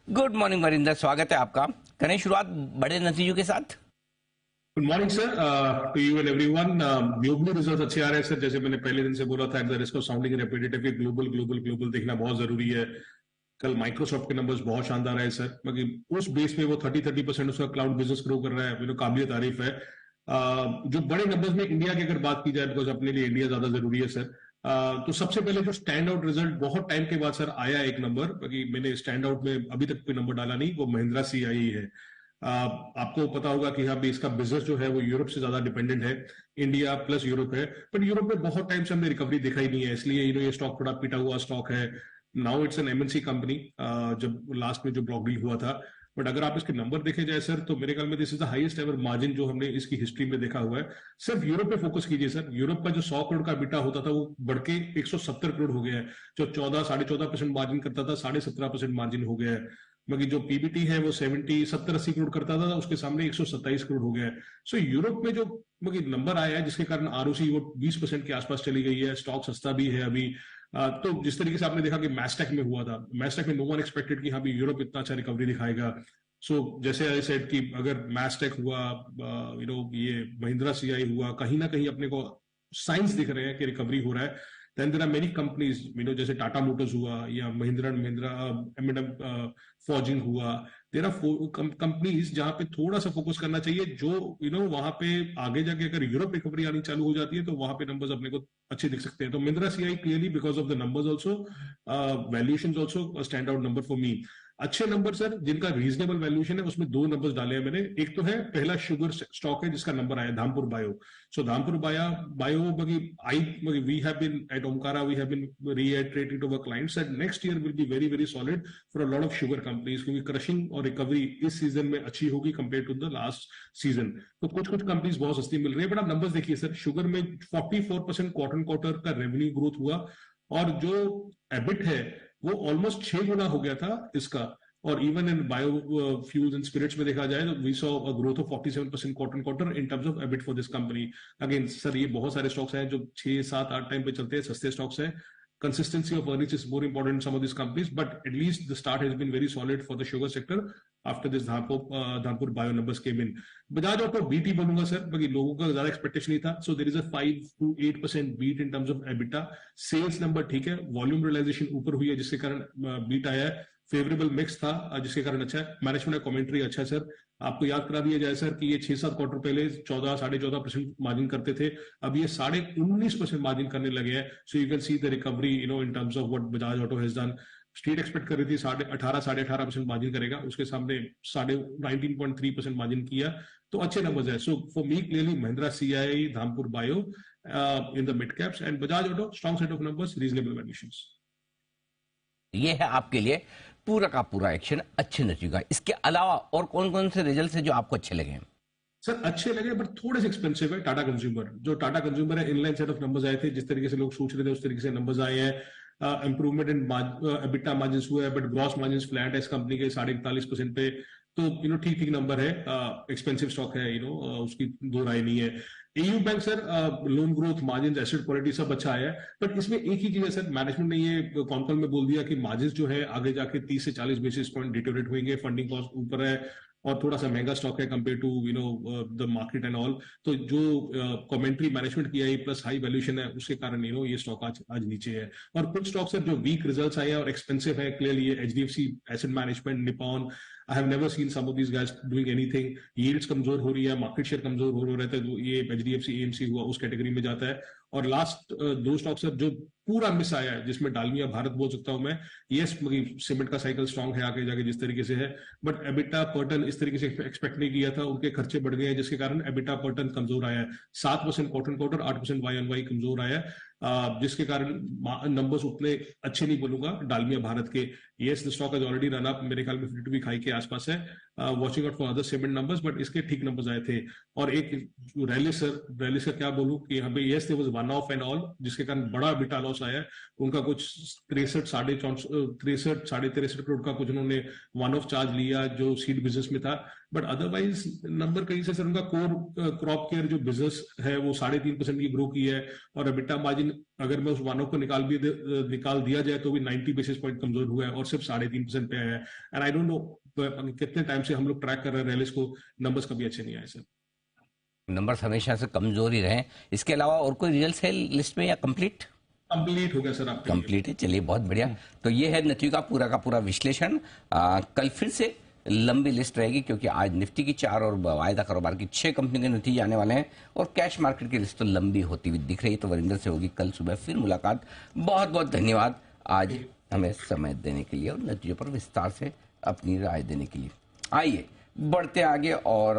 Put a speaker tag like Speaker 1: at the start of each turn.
Speaker 1: Good morning Varinder, स्वागत है आपका। करें शुरुआत बड़े नतीजों के साथ।
Speaker 2: Good morning sir, to you and everyone. Globally result अच्छे आ रहे हैं सर। जैसे मैंने पहले दिन से बोला था, at the risk of sounding repetitive कि ग्लोबल ग्लोबल ग्लोबल देखना बहुत जरूरी है। कल माइक्रोसॉफ्ट के नंबर्स बहुत शानदार है सर, मगर उस बेस पे वो 30% उसका क्लाउड बिजनेस ग्रो कर रहा है, काबिल तारीफ है। जो बड़े नंबर्स में इंडिया की अगर बात की जाए, बिकॉज अपने लिए इंडिया ज्यादा जरूरी है सर। तो सबसे पहले जो स्टैंड आउट रिजल्ट बहुत टाइम के बाद सर आया एक नंबर, बाकी मैंने स्टैंड आउट में अभी तक कोई नंबर डाला नहीं, वो महिंद्रा सीआई है। आपको पता होगा कि हाँ भी इसका बिजनेस जो है वो यूरोप से ज्यादा डिपेंडेंट है। इंडिया प्लस यूरोप है, बट यूरोप में बहुत टाइम से हमने रिकवरी देखा ही नहीं है, इसलिए ये स्टॉक थोड़ा पिटा हुआ स्टॉक है। Now it's an MNC company, जब लास्ट में जो ब्लॉक डील हुआ था। बट अगर आप इसके नंबर देखे जाए सर, तो मेरे ख्याल में this is the highest ever margin जो हमने इसकी हिस्ट्री में देखा हुआ है। सिर्फ यूरोप पे फोकस कीजिए सर, यूरोप का जो 100 करोड़ का बिटा होता था वो बढ़ के 170 करोड़ हो गया है। जो 14-14.5% मार्जिन करता था, 17.5% मार्जिन हो गया है। मगर जो पीबीटी है वो 70-80 करोड़ करता था, उसके सामने 127 करोड़ हो गया है। सो यूरोप में जो मगर नंबर आया है, जिसके कारण आरओसी वो 20% के आसपास चली गई है, स्टॉक सस्ता भी है अभी। तो जिस तरीके से आपने देखा कि मैस्टेक में हुआ था, मैस्टेक में नो वन एक्सपेक्टेड कि हाँ भी यूरोप इतना अच्छा रिकवरी दिखाएगा। सो जैसे आई सेड कि अगर मैस्टेक हुआ, ये महिंद्रा सीआई हुआ, कहीं ना कहीं अपने को साइंस दिख रहे हैं कि रिकवरी हो रहा है। Then there are many companies, जैसे टाटा मोटर्स हुआ या Mahindra and Mahindra, M forging हुआ। देयर आर कंपनीज जहां पे थोड़ा सा फोकस करना चाहिए, जो वहां पे आगे जाके अगर यूरोप रिकवरी आनी चालू हो जाती है तो वहां पे नंबर्स अपने को अच्छे दिख सकते हैं। तो Mahindra CI clearly because of the numbers also, valuation also stand out number for me. अच्छे नंबर सर जिनका रीजनेबल वैल्यूएशन है, उसमें दो नंबर्स डाले हैं मैंने। एक तो है, पहला शुगर स्टॉक है जिसका नंबर आया Dhampur bio. So Dhampur bio we have been at Omkara, we have been reiterating to our clients that next year will be very very solid for a lot of sugar companies, क्योंकि crushing और recovery इस season में अच्छी होगी compare to the last season. तो कुछ कुछ companies बहुत सस्ती मिल रही है। बट आप नंबर्स देखिए सर, शुगर में 44% क्वार्टर का रेवेन्यू ग्रोथ हुआ, और जो एबिट है वो ऑलमोस्ट 6 गुना हो गया था इसका। और even in bio fuels and spirits में देखा जाए तो we saw a growth of 47% quarter in terms of EBIT for this company. Again sir, ये बहुत सारे स्टॉक्स हैं जो 6-7-8 टाइम पे चलते हैं, सस्ते स्टॉक्स हैं। Consistency of earnings is more important in some of these companies, but at least the start has been very solid for the sugar sector after this Dhampur bio numbers came in. Bajaj Auto BT बनूंगा sir, बाकी लोगों का ज्यादा expectation नहीं था। So there is a 5-8% beat in terms of EBITDA. Sales number ठीक है, volume realisation ऊपर हुई है जिसके कारण बीट आया है। फेवरेबल मिक्स था जिसके कारण अच्छा है। मैनेजमेंट का कमेंट्री अच्छा है सर। आपको याद करा दिया जाए सर कि ये 6-7 क्वार्टर पहले 14-14.5% मार्जिन करते थे, अब ये 19.5% मार्जिन करने लगे हैं। So you can see the recovery in terms of what Bajaj auto has done. Street expect कर रही थी 18-18.5% मार्जिन करेगा, उसके सामने 19.3% मार्जिन किया। तो अच्छे नंबर्स है। So for me clearly Mahindra CI, Dhampur bio in the mid caps, and Bajaj auto strong set of numbers, reasonable valuations.
Speaker 1: ये है आपके लिए पूरा का पूरा एक्शन अच्छे नतीजों का। इसके अलावा और कौन कौन से रिजल्ट है जो आपको अच्छे लगे?
Speaker 2: सर अच्छे लगे बट थोड़े से एक्सपेंसिव है। टाटा कंज्यूमर, जो टाटा कंज्यूमर है, इनलाइन सेट ऑफ नंबर्स आए थे, जिस तरीके से लोग सोच रहे थे उस तरीके से नंबर्स आए हैं। इंप्रूवमेंट इन एबिटा मार्जिन हुआ है, बट ग्रॉस मार्जिन फ्लैट है इस कंपनी के 41.5% पे। तो ठीक ठीक नंबर है। एक्सपेंसिव स्टॉक है, उसकी दो राय नहीं है। AU bank sir, loan growth, margin, asset quality सब अच्छा आया है। बट इसमें एक ही चीज है सर, मैनेजमेंट ने ये कॉन्कॉल में बोल दिया कि मार्जिन जो है आगे जाके 30 से 40 बेसिस पॉइंट डिटोरेट होंगे, फंडिंग कॉस्ट ऊपर है और थोड़ा सा महंगा स्टॉक है compare to the market and all. तो जो कमेंट्री मैनेजमेंट की है प्लस हाई वैल्यूएशन है, उसके कारण ये स्टॉक आज नीचे है। और कुछ स्टॉक्स है जो वीक रिजल्ट्स आए हैं और एक्सपेंसिव है, clearly HDFC asset management, Nippon. I have never seen some of these guys doing anything. Yields कमजोर हो रही है, मार्केट शेयर कमजोर हो रहा है, तो ये एचडीएफसी एएमसी हुआ उस कैटेगरी में जाता है। और लास्ट दो स्टॉक्स है जो पूरा मिस आया है, जिसमें डालमिया भारत बोल सकता हूं मैं। यस, सीमेंट का साइकिल स्ट्रांग है आगे जाके जिस तरीके से है, बट एबिटा पर्टन इस तरीके से एक्सपेक्ट नहीं किया था, उनके खर्चे बढ़ गए हैं जिसके कारण एबिटा पर्टन कमजोर आया है। 7% क्वार्टर 8% वाई ऑन वाई कमजोर आया है, जिसके कारण नंबर्स उतने अच्छे नहीं बोलूंगा डालमिया भारत के। Yes, the stock has already run up, मेरे ख्याल में 50 वीक हाई के आसपास है। Watching out for other cement numbers, but इसके ठीक नंबर्स आए थे। और एक रैली सर क्या बोलूं कि यहाँ पे yes there was one off and all, जिसके कारण बड़ा बिटा लॉस आया है। उनका कुछ 63 करोड़ का कुछ उन्होंने वन ऑफ चार्ज लिया जो सीड बिजनेस में था। बट अदरवाइज नंबर कहीं से सर, उनका कोर क्रॉप केयर जो बिजनेस है वो 3.5% की ग्रो की है, और एबिटा मार्जिन लेकिन अगर मैं उस 1 को निकाल दिया जाए तो भी 90 बेसिस पॉइंट कमजोर हुआ है और सिर्फ 3.5% पे आया है। एंड आई डोंट नो कितने टाइम से हम लोग ट्रैक कर रहे हैं रैलिस को, नंबर्स कभी अच्छे नहीं आए सर।
Speaker 1: नंबर्स हमेशा से कमजोर ही रहे। इसके अलावा और कोई रिजल्ट है लिस्ट में या कंप्लीट?
Speaker 2: कंप्लीट हो गया सर आपके लिए।
Speaker 1: कंप्लीट है, चलिए बहुत बढ़िया। तो ये है निफ्टी का पूरा विश्लेषण। कल फिर से लंबी लिस्ट रहेगी क्योंकि आज निफ्टी की 4 और वायदा कारोबार की 6 कंपनी के नतीजे आने वाले हैं और कैश मार्केट की लिस्ट तो लंबी होती हुई दिख रही है। तो वरिंदर से होगी कल सुबह फिर मुलाकात। बहुत बहुत धन्यवाद आज हमें समय देने के लिए और नतीजों पर विस्तार से अपनी राय देने के लिए। आइए बढ़ते आगे और